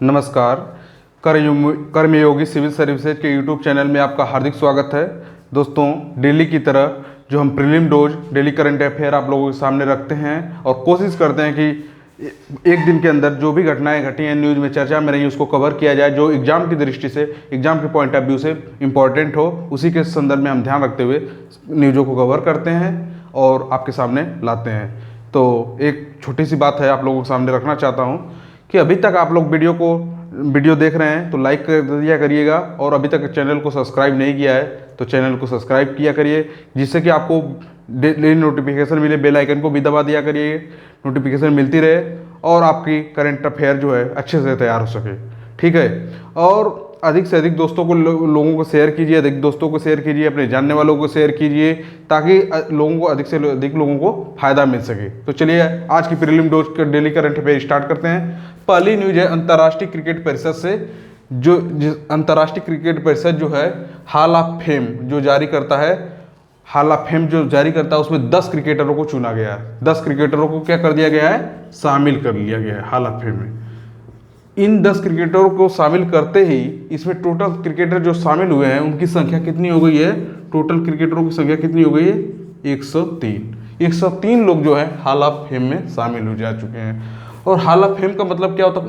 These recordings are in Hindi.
नमस्कार। कर्मयोगी सिविल सर्विसेज के यूट्यूब चैनल में आपका हार्दिक स्वागत है। दोस्तों, डेली की तरह जो हम prelim dose daily current affair आप लोगों के सामने रखते हैं और कोशिश करते हैं कि एक दिन के अंदर जो भी घटनाएं घटी हैं न्यूज़ में चर्चा में रही उसको कवर किया जाए, जो एग्ज़ाम की दृष्टि से एग्ज़ाम के पॉइंट ऑफ व्यू से इम्पॉर्टेंट हो, उसी के संदर्भ में हम ध्यान रखते हुए न्यूज़ों को कवर करते हैं और आपके सामने लाते हैं। तो एक छोटी सी बात है आप लोगों के सामने रखना चाहता हूं कि अभी तक आप लोग वीडियो देख रहे हैं तो लाइक कर दिया करिएगा, और अभी तक चैनल को सब्सक्राइब नहीं किया है तो चैनल को सब्सक्राइब किया करिए, जिससे कि आपको डेली नोटिफिकेशन मिले। बेल आइकन को भी दबा दिया करिए, नोटिफिकेशन मिलती रहे और आपकी करंट अफेयर जो है अच्छे से तैयार हो सके। ठीक है, और अधिक से अधिक दोस्तों को लोगों को शेयर कीजिए, अधिक दोस्तों को शेयर कीजिए, अपने जानने वालों को शेयर कीजिए, ताकि लोगों को अधिक से अधिक लोगों को फायदा मिल सके। तो चलिए आज की प्रीलिम डोज का डेली करंट अफेयर स्टार्ट करते हैं। पहली न्यूज है अंतर्राष्ट्रीय क्रिकेट परिषद से, जो अंतर्राष्ट्रीय क्रिकेट परिषद जो है हॉल ऑफ फेम जो जारी करता है, हॉल ऑफ फेम जो जारी करता है उसमें 10 क्रिकेटरों को चुना गया है। 10 क्रिकेटरों को क्या कर दिया गया है, शामिल कर लिया गया है हॉल ऑफ फेम में। इन 10 क्रिकेटरों को शामिल करते ही इसमें टोटल क्रिकेटर जो शामिल हुए हैं उनकी संख्या कितनी हो गई है, टोटल क्रिकेटरों की संख्या कितनी हो गई है, 103 लोग जो है हॉल ऑफ फेम में शामिल हो जा चुके हैं। और हॉल ऑफ फेम का मतलब क्या होता है,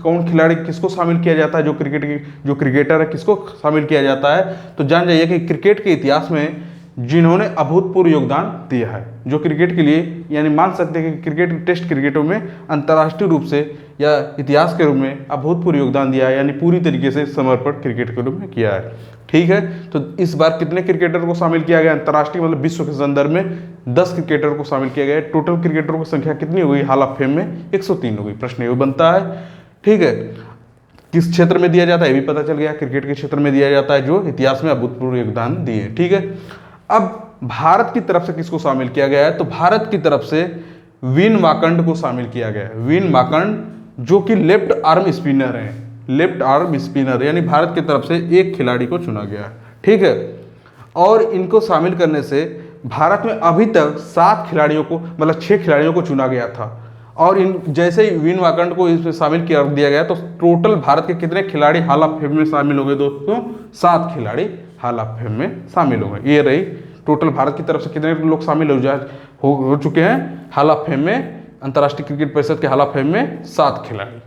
कौन खिलाड़ी किसको शामिल किया जाता है, जो क्रिकेटर है किसको शामिल किया जाता है। तो जान जाइए कि क्रिकेट के इतिहास में जिन्होंने अभूतपूर्व योगदान दिया है, जो क्रिकेट के लिए, यानी मान सकते हैं कि क्रिकेट टेस्ट क्रिकेटों में अंतर्राष्ट्रीय रूप से या इतिहास के रूप में अभूतपूर्व योगदान दिया है, यानी पूरी तरीके से समर्पण क्रिकेट के रूप में किया है। ठीक है, तो इस बार कितने क्रिकेटर को शामिल किया गया अंतर्राष्ट्रीय मतलब विश्व के संदर्भ में, 10 क्रिकेटर को शामिल किया गया। टोटल क्रिकेटरों की संख्या कितनी हो गई हॉल ऑफ फेम में, 103 हो गई। प्रश्न ये बनता है, ठीक है, किस क्षेत्र में दिया जाता है ये भी पता चल गया, क्रिकेट के क्षेत्र में दिया जाता है जो इतिहास में अभूतपूर्व योगदान दिए। ठीक है, अब भारत की तरफ से किसको शामिल किया गया है, तो भारत की तरफ से विन मार्कंड को शामिल किया गया है। विन मार्कंड जो कि लेफ्ट आर्म स्पिनर हैं, लेफ्ट आर्म स्पिनर, यानी भारत की तरफ से एक खिलाड़ी को चुना गया है। ठीक है, और इनको शामिल करने से भारत में अभी तक 7 खिलाड़ियों को, मतलब 6 खिलाड़ियों को चुना गया था, और इन जैसे ही विन मार्कंड को इसमें शामिल कर दिया गया तो टोटल भारत के कितने खिलाड़ी हॉल ऑफ फेम में शामिल हो गए दोस्तों, 7 खिलाड़ी हॉल ऑफ फेम में शामिल हो गए। ये रही टोटल भारत की तरफ से कितने लोग शामिल हो चुके हैं हॉल ऑफ फेम में, अंतर्राष्ट्रीय क्रिकेट परिषद के हॉल ऑफ फेम में 7 खिलाड़ी,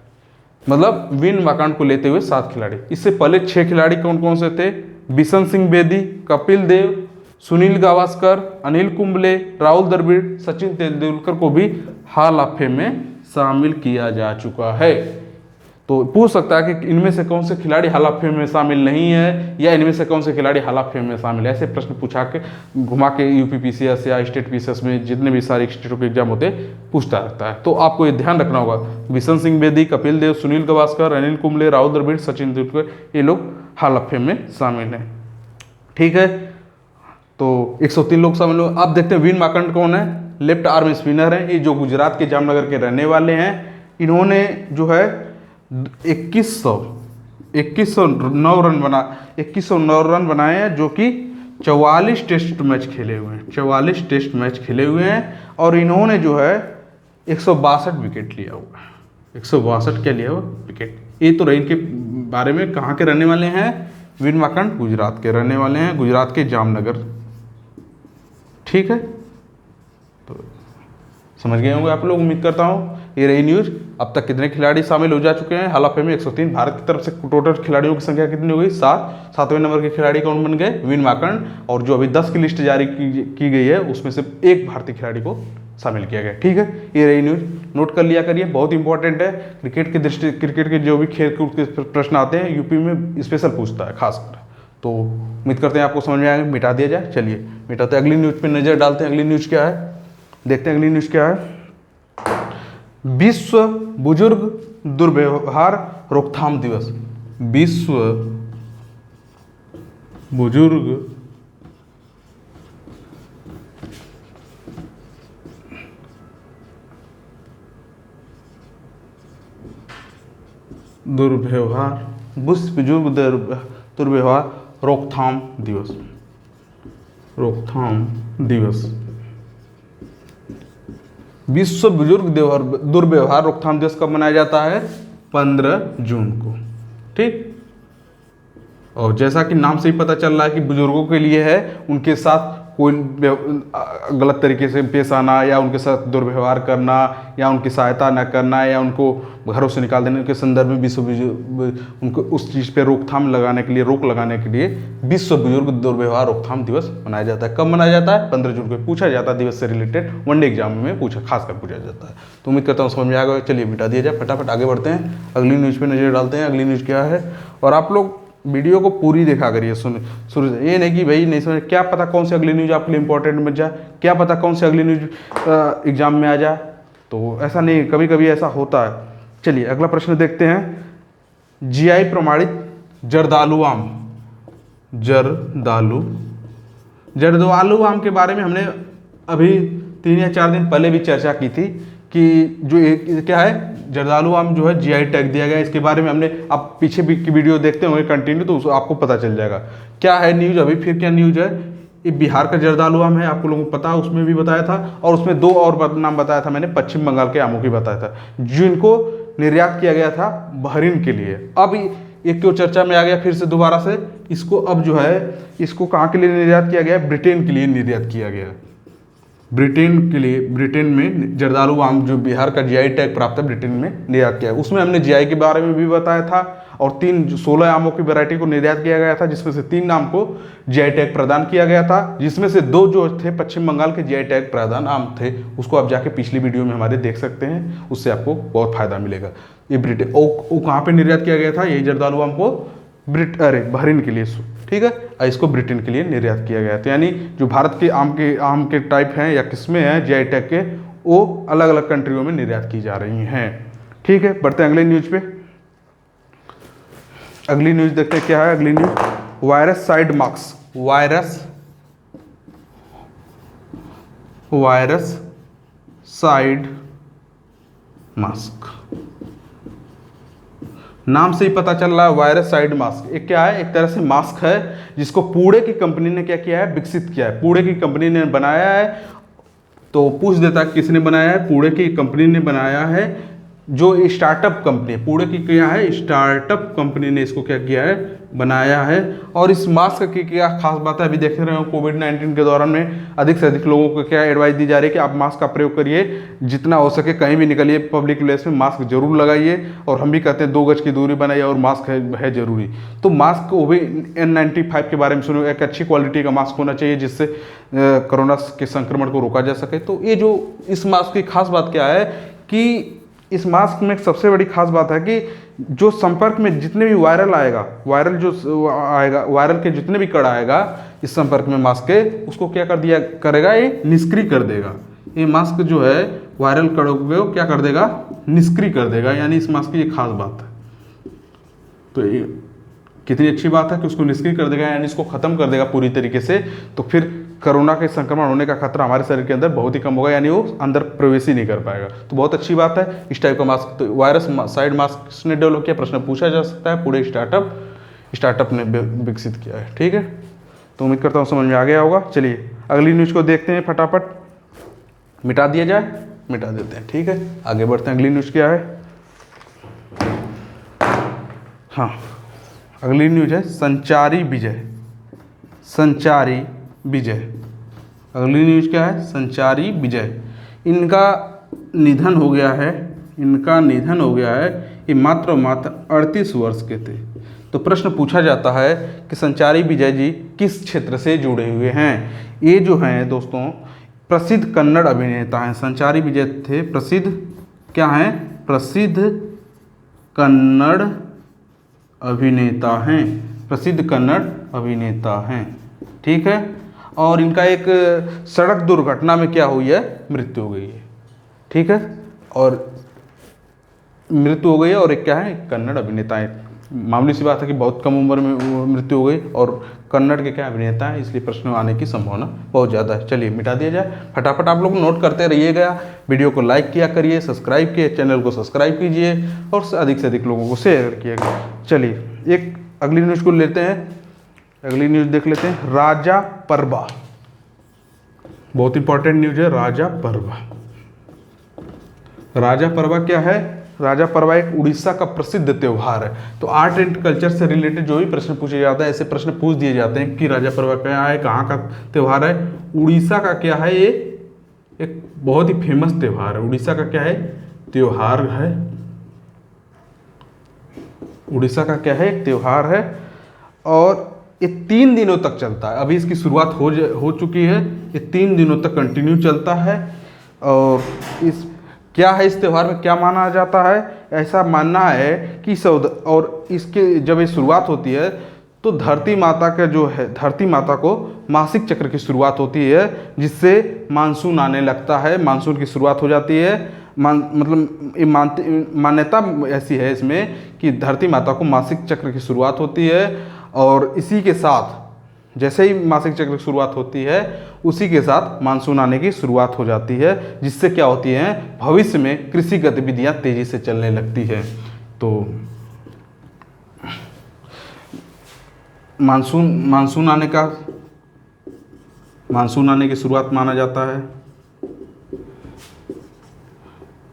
मतलब विन मार्कंड को लेते हुए 7 खिलाड़ी। इससे पहले 6 खिलाड़ी कौन कौन से थे, बिशन सिंह बेदी, कपिल देव, सुनील गावस्कर, अनिल कुंबले, राहुल द्रविड़, सचिन तेंदुलकर को भी हॉल ऑफ फेम में शामिल किया जा चुका है। तो पूछ सकता है कि इनमें से कौन से खिलाड़ी हॉल ऑफ फेम में शामिल नहीं है, या इनमें से कौन से खिलाड़ी हॉल ऑफ फेम में शामिल है। ऐसे प्रश्न पूछा के घुमा के यूपी पीसीएस या स्टेट पीसीएस में जितने भी सारे स्टेटों के एग्जाम होते हैं पूछता रहता है। तो आपको ये ध्यान रखना होगा, बिशन सिंह बेदी, कपिल देव, सुनील गावस्कर, अनिल कुंबले, राहुल द्रविड़, सचिन तेंदुलकर, ये लोग हॉल ऑफ फेम में शामिल हैं। ठीक है, तो 103 लोग शामिल हो। अब देखते हैं विन मार्कंड कौन है, लेफ्ट आर्म स्पिनर है, ये जो गुजरात के जामनगर के रहने वाले हैं। इन्होंने जो है 2109 रन बनाए हैं, जो कि 44 टेस्ट मैच खेले हुए हैं, 44 टेस्ट मैच खेले हुए हैं, और इन्होंने जो है 162 विकेट लिया हुआ है, 162 क्या लिया हुआ विकेट। ये तो रही इनके बारे में। कहाँ के रहने वाले हैं, विन मार्कंड गुजरात के रहने वाले हैं, गुजरात के जामनगर। ठीक है, तो समझ गए होंगे आप लोग, उम्मीद करता हूँ। ये रही न्यूज। अब तक कितने खिलाड़ी शामिल हो जा चुके हैं हॉल ऑफ फेम में, 103। भारत की तरफ से टोटल खिलाड़ियों की संख्या कितनी हो गई, 7। 7वें नंबर के खिलाड़ी कौन बन गए, विन मार्कंड, और जो अभी 10 की लिस्ट जारी की गई है उसमें से एक भारतीय खिलाड़ी को शामिल किया गया। ठीक है, ये रही न्यूज, नोट कर लिया करिए, बहुत इंपॉर्टेंट है। क्रिकेट की दृष्टि, क्रिकेट के जो भी खेल कूद के प्रश्न आते हैं यूपी में स्पेशल पूछता है खासकर। तो उम्मीद करते हैं आपको समझ में आएगा। मिटा दिया जाए, चलिए मिटाते हैं। अगली न्यूज पे नजर डालते हैं। अगली न्यूज क्या है, देखते हैं अगली न्यूज क्या है। विश्व बुजुर्ग दुर्व्यवहार रोकथाम दिवस, विश्व बुजुर्ग दुर्व्यवहार, विश्व बुजुर्ग दुर्व्यवहार रोकथाम दिवस, रोकथाम दिवस विश्व बुजुर्ग दुर्व्यवहार रोकथाम दिवस कब मनाया जाता है? 15 जून को। ठीक, और जैसा कि नाम से ही पता चल रहा है कि बुजुर्गों के लिए है, उनके साथ कोई गलत तरीके से पेश आना या उनके साथ दुर्व्यवहार करना या उनकी सहायता न करना या उनको घरों से निकाल देने के संदर्भ में उनको उस चीज़ पे रोकथाम लगाने के लिए, रोक लगाने के लिए विश्व बुजुर्ग दुर्व्यवहार रोकथाम दिवस मनाया जाता है। कब मनाया जाता है? 15 जून को। पूछा जाता है दिवस से रिलेटेड, वनडे एग्जाम में खासकर पूछा जाता है। तो उम्मीद करता हूँ समझ में आ गया। चलिए मिटा दिया जाए, फटाफट आगे बढ़ते हैं, अगली न्यूज़ पे नजर डालते हैं। अगली न्यूज़ क्या है? और आप लोग वीडियो को पूरी देखा करिए, शुरू से। ये नहीं कि भाई नहीं समझ, क्या पता कौन सी अगली न्यूज़ आपके लिए इंपॉर्टेंट बन जाए, क्या पता कौन सी अगली न्यूज़ एग्जाम में आ जाए। तो ऐसा नहीं, कभी कभी ऐसा होता है। चलिए अगला प्रश्न देखते हैं। जीआई प्रमाणित जर्दालू आम, जर्दालू आम के बारे में हमने अभी 3 या 4 दिन पहले भी चर्चा की थी कि जो क्या है, जर्दालू आम जो है जीआई टैग दिया गया। इसके बारे में हमने, आप पीछे भी की वीडियो देखते होंगे कंटिन्यू, तो आपको पता चल जाएगा क्या है न्यूज़। अभी फिर क्या न्यूज़ है? ये बिहार का जर्दालू आम है, आपको लोगों को पता है, उसमें भी बताया था। और उसमें 2 और नाम बताया था मैंने, पश्चिम बंगाल के आमों की बताया था, जिनको निर्यात किया गया था बहरीन के लिए। अब एक क्यों चर्चा में आ गया फिर से दोबारा से, इसको अब जो है, इसको कहाँ के लिए निर्यात किया गया? ब्रिटेन के लिए निर्यात किया गया, ब्रिटेन के लिए। ब्रिटेन में जर्दालू आम जो बिहार का जीआई टैग प्राप्त है, ब्रिटेन में निर्यात किया है। उसमें हमने जीआई के बारे में भी बताया था, और 16 आमों की वैरायटी को निर्यात किया गया था, जिसमें से 3 आम को जीआई टैग प्रदान किया गया था, जिसमें से 2 जो थे पश्चिम बंगाल के जीआई टैग प्रदान आम थे। उसको आप जाके पिछली वीडियो में हमारे देख सकते हैं, उससे आपको बहुत फायदा मिलेगा। ये ब्रिटेन वो कहाँ पर निर्यात किया गया था? यही जर्दालू आम को बहरीन के लिए, ठीक है, इसको ब्रिटेन के लिए निर्यात किया गया था। यानी जो भारत के आम के टाइप हैं या किस्में हैं जीआई टैग के, वो अलग अलग कंट्रियों में निर्यात की जा रही हैं। ठीक है, बढ़ते हैं अगले न्यूज़ पे। अगली न्यूज़ देखते हैं क्या है अगली न्यूज़। वायरस साइड मास्क, नाम से ही पता चल रहा है, वायरस साइड मास्क। एक क्या है? एक तरह से मास्क है जिसको पुणे की कंपनी ने क्या किया है? विकसित किया है। पुणे की कंपनी ने बनाया है। तो पूछ देता है किसने बनाया है? पुणे की कंपनी ने बनाया है, जो स्टार्टअप कंपनी है। पुणे की क्या है? स्टार्टअप कंपनी ने इसको क्या किया है? बनाया है। और इस मास्क की क्या खास बात है? अभी देख रहे हो कोविड-19 के दौरान में अधिक से अधिक लोगों को क्या एडवाइस दी जा रही है कि आप मास्क का प्रयोग करिए, जितना हो सके कहीं भी निकलिए पब्लिक प्लेस में मास्क जरूर लगाइए। और हम भी कहते हैं 2 गज की दूरी बनाइए, और मास्क है जरूरी। तो मास्क वो भी N95 के बारे में सुनो, एक अच्छी क्वालिटी का मास्क होना चाहिए जिससे कोरोना के संक्रमण को रोका जा सके। तो ये जो इस मास्क की खास बात क्या है कि इस मास्क में सबसे बड़ी खास बात है कि जो संपर्क में जितने भी वायरल के जितने भी कण आएगा इस संपर्क में मास्क के, उसको क्या कर दिया करेगा? ये निष्क्रिय कर देगा। ये मास्क जो है वायरल कणों को क्या कर देगा? निष्क्रिय कर देगा। यानी इस मास्क की ये खास बात है। तो ये कितनी अच्छी बात है कि उसको निष्क्रिय कर देगा, यानी इसको खत्म कर देगा पूरी तरीके से। तो फिर कोरोना के संक्रमण होने का खतरा हमारे शरीर के अंदर बहुत ही कम होगा, यानी वो अंदर प्रवेश ही नहीं कर पाएगा। तो बहुत अच्छी बात है इस टाइप का मास्क। तो वायरस साइड मास्क किसने डेवलप किया? प्रश्न पूछा जा सकता है। पूरे स्टार्टअप ने विकसित किया है। ठीक है, तो उम्मीद करता हूँ समझ में आ गया होगा। चलिए अगली न्यूज़ को देखते हैं, फटाफट मिटा दिया जाए, मिटा देते हैं। ठीक है, आगे बढ़ते हैं। अगली न्यूज़ क्या है? हाँ, अगली न्यूज़ है संचारी विजय। अगली न्यूज़ क्या है? संचारी विजय। इनका निधन हो गया है। ये मात्र 38 वर्ष के थे। तो प्रश्न पूछा जाता है कि संचारी विजय जी किस क्षेत्र से जुड़े हुए हैं? ये जो हैं दोस्तों प्रसिद्ध कन्नड़ अभिनेता हैं। संचारी विजय थे प्रसिद्ध कन्नड़ अभिनेता हैं। ठीक है, और इनका एक सड़क दुर्घटना में क्या हुई है? मृत्यु हो गई है। ठीक है, और मृत्यु हो गई है। और एक क्या है? कन्नड़ अभिनेता है। मामूली सी बात है कि बहुत कम उम्र में मृत्यु हो गई, और कन्नड़ के क्या अभिनेता है, इसलिए प्रश्न आने की संभावना बहुत ज़्यादा है। चलिए मिटा दिया जाए, फटाफट आप लोग नोट करते रहिएगा। वीडियो को लाइक किया करिए, सब्सक्राइब किए, चैनल को सब्सक्राइब कीजिए, और अधिक से अधिक लोगों को शेयर किएगा। चलिए एक अगली न्यूज़ को लेते हैं। अगली न्यूज़ देख लेते हैं। राजा परबा, बहुत इंपॉर्टेंट न्यूज़ है। राजा परबा राजा परवा क्या है? राजा परवा एक उड़ीसा का प्रसिद्ध त्यौहार है। तो आर्ट एंड कल्चर से रिलेटेड जो भी प्रश्न पूछे जाता है, ऐसे प्रश्न पूछ दिए जाते हैं कि राजा परवा क्या है, कहाँ का त्यौहार है, उड़ीसा का क्या है, ये एक बहुत ही फेमस त्यौहार है। उड़ीसा का क्या है? त्यौहार है। उड़ीसा का क्या है? एक त्यौहार है और ये 3 दिनों तक चलता है। अभी इसकी शुरुआत हो चुकी है, ये 3 दिनों तक कंटिन्यू चलता है। और इस क्या है, इस त्यौहार में क्या माना जाता है? ऐसा मानना है कि और इसके जब ये शुरुआत होती है तो धरती माता का जो है, धरती माता को मासिक चक्र की शुरुआत होती है, जिससे मानसून आने लगता है, मानसून की शुरुआत हो जाती है। मतलब ये मान्यता ऐसी है इसमें कि धरती माता को मासिक चक्र की शुरुआत होती है और इसी के साथ जैसे ही मासिक चक्र की शुरुआत होती है उसी के साथ मानसून आने की शुरुआत हो जाती है, जिससे क्या होती है, भविष्य में कृषि गतिविधियां तेजी से चलने लगती है। तो मानसून आने की शुरुआत माना जाता है।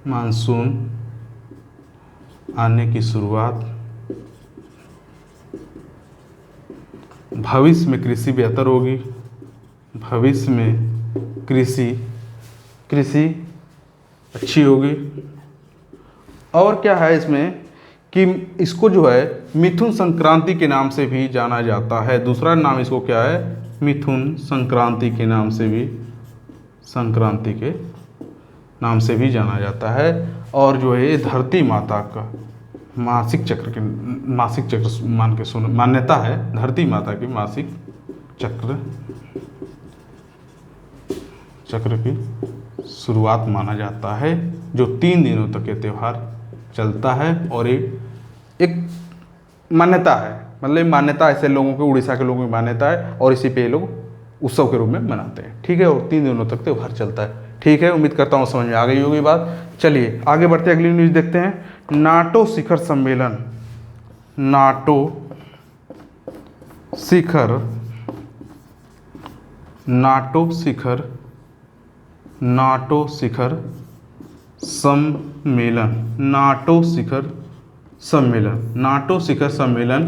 मानसून आने की शुरुआत, भविष्य में कृषि बेहतर होगी, भविष्य में कृषि अच्छी होगी। और क्या है इसमें कि इसको जो है मिथुन संक्रांति के नाम से भी जाना जाता है। दूसरा नाम इसको क्या है? मिथुन संक्रांति के नाम से भी जाना जाता है। और जो है धरती माता का मासिक चक्र मान के सुन मान्यता है, धरती माता की मासिक चक्र की शुरुआत माना जाता है, जो 3 दिनों तक ये त्यौहार चलता है। और ये एक मान्यता है, मतलब मान्यता ऐसे लोगों के, उड़ीसा के लोगों की मान्यता है और इसी पे ये लोग उत्सव के रूप में मनाते हैं। ठीक है, और 3 दिनों तक त्यौहार चलता है। ठीक है, उम्मीद करता हूँ समझ में आ गई होगी बात। चलिए आगे बढ़ते हैं, अगली न्यूज़ देखते हैं। नाटो शिखर सम्मेलन, नाटो शिखर सम्मेलन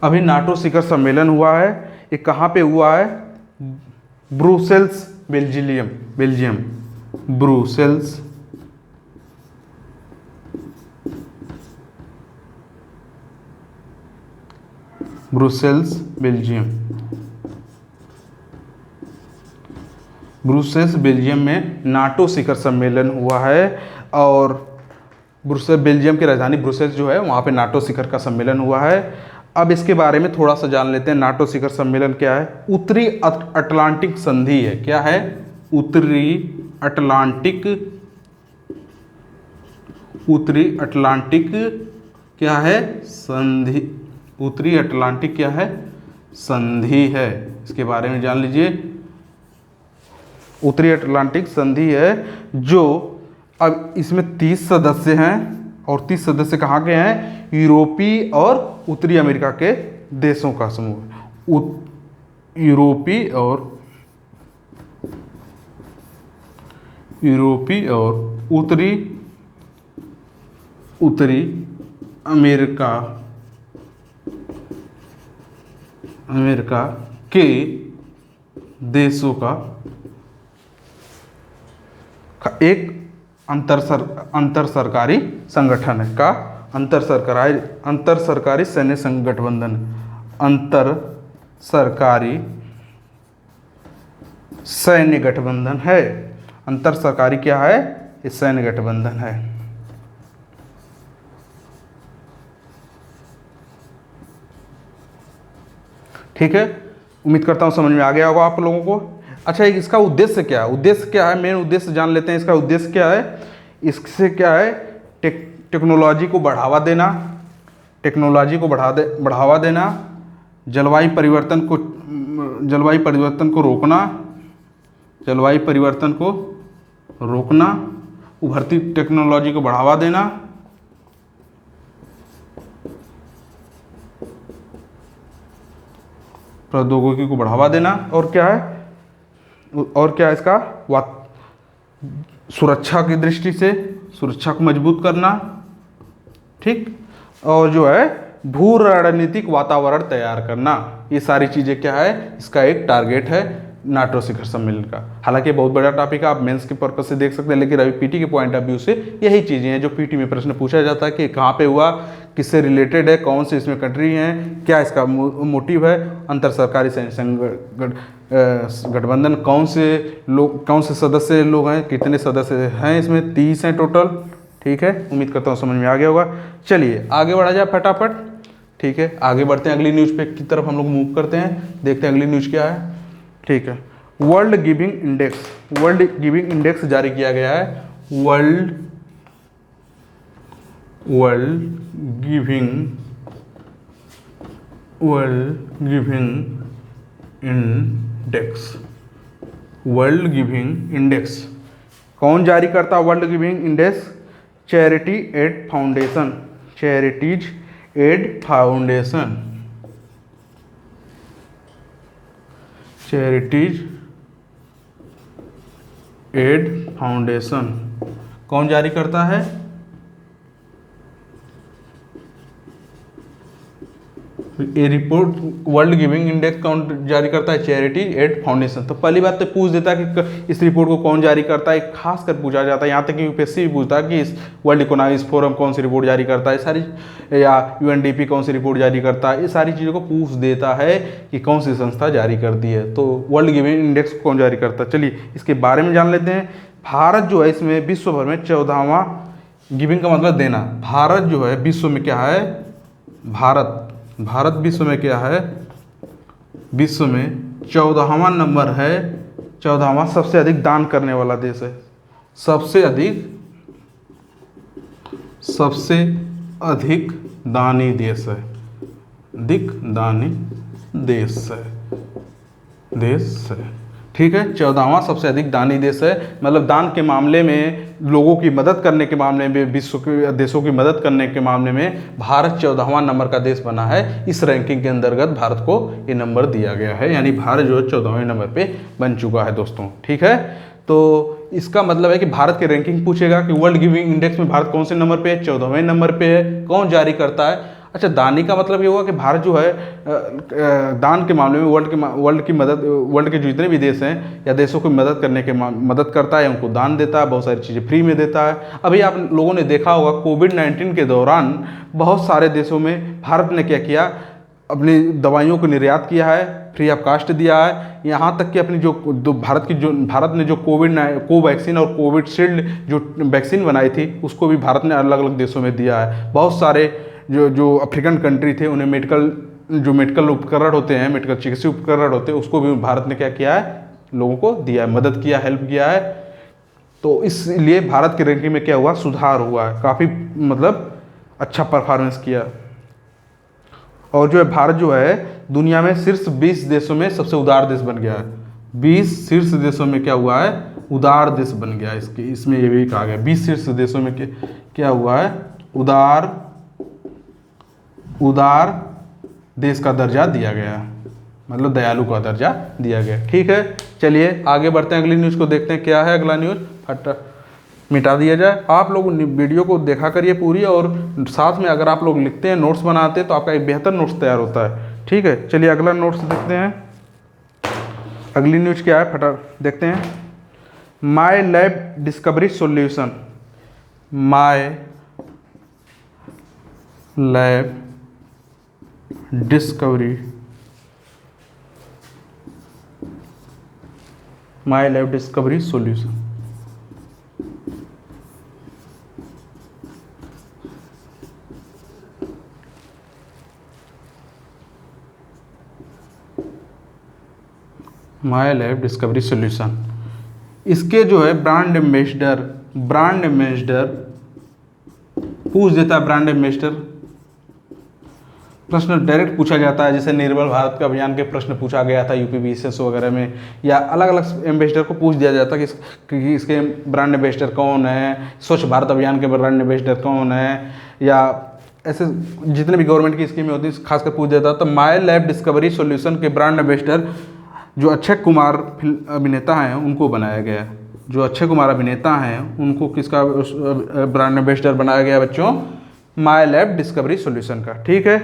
अभी नाटो शिखर सम्मेलन हुआ है। ये कहाँ पे हुआ है? Brussels, Belgium. ब्रुसेल्स बेल्जियम में नाटो शिखर सम्मेलन हुआ है। और ब्रुसेल्स, बेल्जियम की राजधानी ब्रुसेल्स जो है, वहाँ पे नाटो शिखर का सम्मेलन हुआ है। अब इसके बारे में थोड़ा सा जान लेते हैं। नाटो शिखर सम्मेलन क्या है? उत्तरी अटलांटिक संधि है। क्या है? उत्तरी अटलांटिक क्या है? संधि। उत्तरी अटलांटिक क्या है? संधि है। इसके बारे में जान लीजिए। उत्तरी अटलांटिक संधि है, जो अब इसमें 30 सदस्य हैं और 30 सदस्य कहाँ के हैं? यूरोपीय और उत्तरी अमेरिका के देशों का समूह। यूरोपीय और उत्तरी अमेरिका के देशों का एक अंतर सरकारी संगठन है। का अंतर सरकारी सैन्य संगठबंधन, अंतर सरकारी सैन्य गठबंधन है। अंतर सरकारी क्या है? ये सैन्य गठबंधन है। ठीक है, उम्मीद करता हूँ समझ में आ गया होगा आप लोगों को। अच्छा, इसका उद्देश्य क्या है? उद्देश्य क्या है? मेन उद्देश्य जान लेते हैं। इसका उद्देश्य क्या है? इससे क्या है? टेक्नोलॉजी को बढ़ावा देना, बढ़ावा देना, जलवायु परिवर्तन को रोकना, उभरती टेक्नोलॉजी को बढ़ावा देना, प्रौद्योगिकी को बढ़ावा देना। और क्या है? इसका सुरक्षा की दृष्टि से सुरक्षा को मजबूत करना, ठीक, और जो है भू रणनीतिक वातावरण तैयार करना, ये सारी चीज़ें क्या है, इसका एक टारगेट है नाटो शिखर सम्मेलन का। हालांकि बहुत बड़ा टॉपिक है, आप मेंस के पर्पज से देख सकते हैं, लेकिन अभी पीटी के पॉइंट ऑफ व्यू से यही चीज़ें हैं जो पीटी में प्रश्न पूछा जाता है कि कहाँ पे हुआ, किससे रिलेटेड है, कौन से इसमें कंट्री हैं, क्या इसका मोटिव है, अंतर सरकारी गठबंधन कौन से सदस्य लोग हैं, कितने सदस्य हैं, इसमें 30 हैं टोटल। ठीक है, उम्मीद करता हूँ समझ में आ गया होगा। चलिए आगे बढ़ा जाए फटाफट। ठीक है, आगे बढ़ते हैं, अगली न्यूज़ पे की तरफ हम लोग मूव करते हैं, देखते हैं अगली न्यूज़ क्या है। ठीक है, वर्ल्ड गिविंग इंडेक्स जारी किया गया है। वर्ल्ड गिविंग इंडेक्स कौन जारी करता है? World Giving Index Charities Aid Foundation. कौन जारी करता है? ये रिपोर्ट वर्ल्ड गिविंग इंडेक्स कौन जारी करता है? Charities Aid Foundation. तो पहली बात तो पूछ देता है कि इस रिपोर्ट को कौन जारी करता है, खास कर पूछा जाता है, यहाँ तक कि यूपीएससी भी पूछता है कि इस वर्ल्ड इकोनॉमिक फोरम कौन सी रिपोर्ट जारी करता है, सारी, या यूएनडीपी कौन सी रिपोर्ट जारी करता है, ये सारी चीज़ों को पूछ देता है कि कौन सी संस्था जारी करती है। तो वर्ल्ड गिविंग इंडेक्स कौन जारी करता है, चलिए इसके बारे में जान लेते हैं। भारत जो है इसमें विश्व भर में 14वां, गिविंग का मतलब देना, भारत जो है विश्व में क्या है, भारत विश्व में क्या है, विश्व में 14वां नंबर है, 14वां सबसे अधिक दान करने वाला देश है, सबसे अधिक दानी देश है, देश है। ठीक है, 14वां सबसे अधिक दानी देश है, मतलब दान के मामले में, लोगों की मदद करने के मामले में, विश्व के देशों की मदद करने के मामले में भारत 14वां नंबर का देश बना है। इस रैंकिंग के अंतर्गत भारत को ये नंबर दिया गया है, यानी भारत जो है 14वें नंबर पे बन चुका है दोस्तों। ठीक है, तो इसका मतलब है कि भारत की रैंकिंग पूछेगा कि वर्ल्ड गिविंग इंडेक्स में भारत कौन से नंबर पे है, 14वें नंबर पे है। कौन जारी करता है? अच्छा, दानी का मतलब ये हुआ कि भारत जो है दान के मामले में वर्ल्ड के जो जितने भी देश हैं या देशों की मदद करता है, उनको दान देता है, बहुत सारी चीज़ें फ्री में देता है। अभी आप लोगों ने देखा होगा कोविड-19 के दौरान बहुत सारे देशों में भारत ने क्या किया, अपनी दवाइयों को निर्यात किया है, फ्री ऑफ कास्ट दिया है। यहाँ तक कि अपनी भारत ने जो कोवैक्सीन और कोविशील्ड जो वैक्सीन बनाई थी, उसको भी भारत ने अलग अलग देशों में दिया है। बहुत सारे जो अफ्रीकन कंट्री थे, उन्हें मेडिकल उपकरण होते हैं, मेडिकल चिकित्सीय उपकरण होते हैं, उसको भी भारत ने क्या किया है, लोगों को दिया है, मदद किया, हेल्प किया है। तो इसलिए भारत की रैंकिंग में क्या हुआ, सुधार हुआ है, काफ़ी मतलब अच्छा परफॉर्मेंस किया। और जो है भारत जो है दुनिया में शीर्ष 20 देशों में सबसे उदार देश बन गया है। 20 शीर्ष देशों में क्या हुआ है, उदार देश बन गया है। इसमें ये भी कहा गया 20 शीर्ष देशों में क्या हुआ है, उदार देश का दर्जा दिया गया, मतलब दयालु का दर्जा दिया गया। ठीक है, चलिए आगे बढ़ते हैं, अगली न्यूज़ को देखते हैं क्या है अगला न्यूज़। फट मिटा दिया जाए। आप लोग वीडियो को देखा करिए पूरी, और साथ में अगर आप लोग लिखते हैं, नोट्स बनाते हैं, तो आपका एक बेहतर नोट्स तैयार होता है। ठीक है, चलिए अगला नोट्स देखते हैं। अगली न्यूज़ क्या है, फटा देखते हैं। माई लैब डिस्कवरी सॉल्यूशन, माई लैब डिस्कवरी सॉल्यूशन। माई लैब डिस्कवरी सॉल्यूशन, इसके जो है ब्रांड एम्बेसडर पूछ देता है। ब्रांड एम्बेसडर प्रश्न डायरेक्ट पूछा जाता है, जैसे निर्मल भारत के अभियान के प्रश्न पूछा गया था यूपीपीएससी वगैरह में, या अलग अलग एम्बेसडर को पूछ दिया जाता है कि इसके ब्रांड एम्बेसडर कौन है, स्वच्छ भारत अभियान के ब्रांड एम्बेसडर कौन है, या ऐसे जितने भी गवर्नमेंट की स्कीमें होती है खासकर पूछ देता है। तो माई लैब डिस्कवरी सॉल्यूशन के ब्रांड एम्बेसडर जो अक्षय कुमार अभिनेता हैं, उनको बनाया गया है। जो अक्षय कुमार अभिनेता हैं उनको किसका ब्रांड एम्बेसडर बनाया गया बच्चों? माई लैब डिस्कवरी सॉल्यूशन का। ठीक है,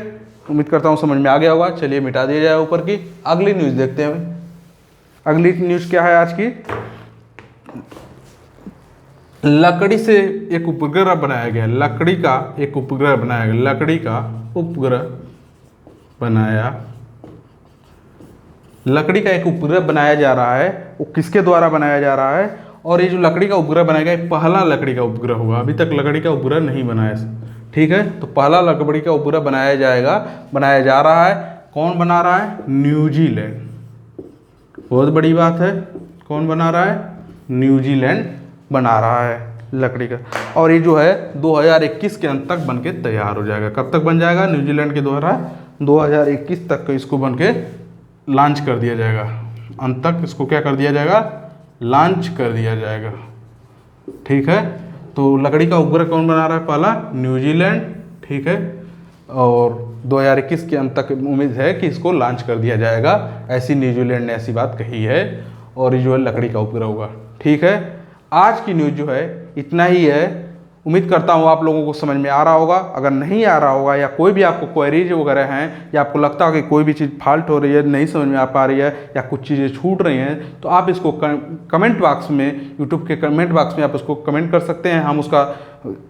उम्मीद करता हूँ समझ में आ गया होगा। चलिए मिटा दिया जाए ऊपर की। अगली न्यूज़ देखते हैं। अगली न्यूज़ क्या है आज की? लकड़ी से एक उपग्रह बनाया गया। लकड़ी का एक उपग्रह बनाया गया। लकड़ी का उपग्रह लकड़ी का एक उपग्रह बनाया जा रहा है। वो किसके द्वारा बनाया जा रहा है? और ये जो लकड़ी का उपग्रह बनाया गया, पहला लकड़ी का उपग्रह होगा। अभी तक लकड़ी का उपग्रह नहीं बनाया। ठीक है, तो पहला लकड़ी का उपग्रह बनाया जा रहा है। कौन बना रहा है? न्यूजीलैंड। बहुत बड़ी बात है। कौन बना रहा है? न्यूजीलैंड बना रहा है लकड़ी का। और ये जो है 2021 के अंत तक बनके तैयार हो जाएगा। कब तक बन जाएगा? न्यूजीलैंड के द्वारा 2021 तक इसको बनके लॉन्च कर दिया जाएगा। अंत तक इसको क्या कर दिया जाएगा? लॉन्च कर दिया जाएगा। ठीक है, तो लकड़ी का उपग्रह कौन बना रहा है? पहला न्यूजीलैंड। ठीक है, और 2021 के अंत तक उम्मीद है कि इसको लॉन्च कर दिया जाएगा। ऐसी न्यूजीलैंड ने ऐसी बात कही है। और ये जो है लकड़ी का उपग्रह होगा। ठीक है, आज की न्यूज़ जो है इतना ही है। उम्मीद करता हूँ आप लोगों को समझ में आ रहा होगा। अगर नहीं आ रहा होगा या कोई भी आपको क्वेरीज वगैरह हैं या आपको लगता है कि कोई भी चीज़ फॉल्ट हो रही है, नहीं समझ में आ पा रही है या कुछ चीज़ें छूट रही हैं, तो आप इसको कमेंट बॉक्स में, यूट्यूब के कमेंट बॉक्स में आप उसको कमेंट कर सकते हैं। हम उसका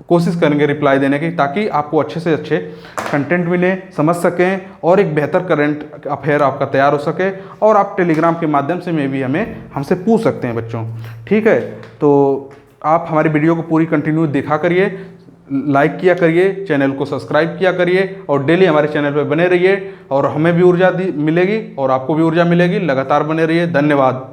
कोशिश करेंगे रिप्लाई देने की, ताकि आपको अच्छे से अच्छे कंटेंट मिले, समझ सकें और एक बेहतर करंट अफेयर आपका तैयार हो सके। और आप टेलीग्राम के माध्यम से में भी हमसे पूछ सकते हैं बच्चों। ठीक है, तो आप हमारी वीडियो को पूरी कंटिन्यू देखा करिए, लाइक किया करिए, चैनल को सब्सक्राइब किया करिए और डेली हमारे चैनल पर बने रहिए। और हमें भी ऊर्जा मिलेगी और आपको भी ऊर्जा मिलेगी। लगातार बने रहिए। धन्यवाद।